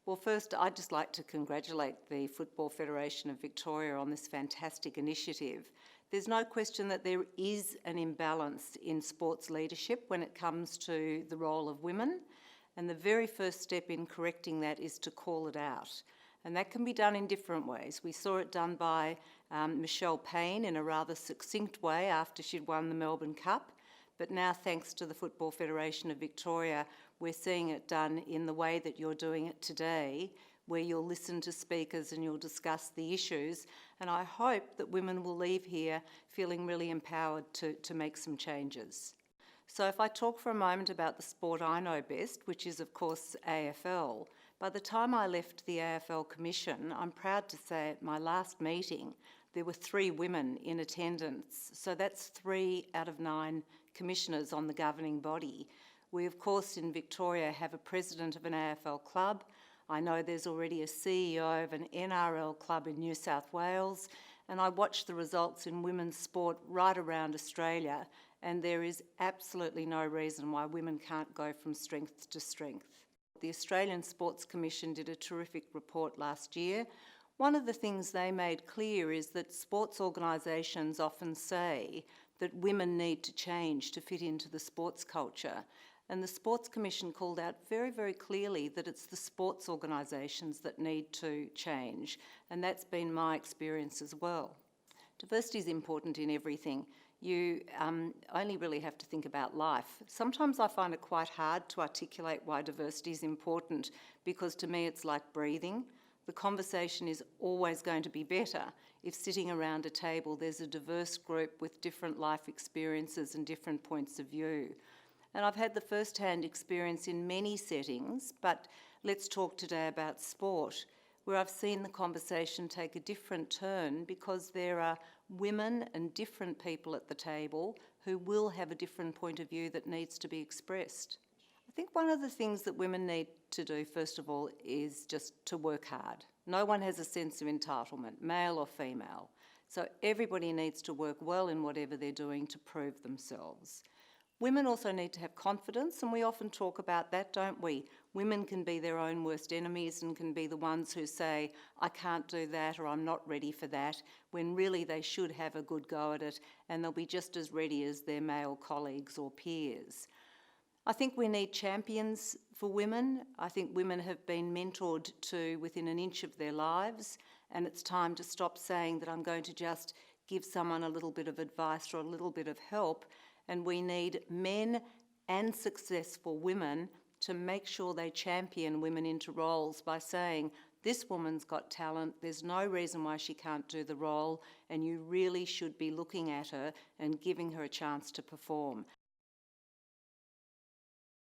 Well, first, I'd just like to congratulate the Football Federation of Victoria on this fantastic initiative. There's no question that there is an imbalance in sports leadership when it comes to the role of women, and the very first step in correcting that is to call it out. And that can be done in different ways. We saw it done by Michelle Payne in a rather succinct way after she'd won the Melbourne Cup. But now, thanks to the Football Federation of Victoria, we're seeing it done in the way that you're doing it today, where you'll listen to speakers and you'll discuss the issues. And I hope that women will leave here feeling really empowered to make some changes. So if I talk for a moment about the sport I know best, which is of course AFL, by the time I left the AFL Commission, I'm proud to say at my last meeting, there were 3 women in attendance. So that's 3 out of 9 commissioners on the governing body. We of course in Victoria have a president of an AFL club. I know there's already a CEO of an NRL club in New South Wales, and I watch the results in women's sport right around Australia, and there is absolutely no reason why women can't go from strength to strength. The Australian Sports Commission did a terrific report last year. One of the things they made clear is that sports organisations often say that women need to change to fit into the sports culture. And the Sports Commission called out very, very clearly that it's the sports organisations that need to change. And that's been my experience as well. Diversity is important in everything. You only really have to think about life. Sometimes I find it quite hard to articulate why diversity is important, because to me it's like breathing. The conversation is always going to be better if sitting around a table there's a diverse group with different life experiences and different points of view. And I've had the first-hand experience in many settings, but let's talk today about sport, where I've seen the conversation take a different turn because there are women and different people at the table who will have a different point of view that needs to be expressed. I think one of the things that women need to do, first of all, is just to work hard. No one has a sense of entitlement, male or female. So everybody needs to work well in whatever they're doing to prove themselves. Women also need to have confidence, and we often talk about that, don't we? Women can be their own worst enemies and can be the ones who say, I can't do that or I'm not ready for that, when really they should have a good go at it and they'll be just as ready as their male colleagues or peers. I think we need champions for women. I think women have been mentored to within an inch of their lives, and it's time to stop saying that I'm going to just give someone a little bit of advice or a little bit of help. And we need men and successful women to make sure they champion women into roles by saying, this woman's got talent, there's no reason why she can't do the role, and you really should be looking at her and giving her a chance to perform.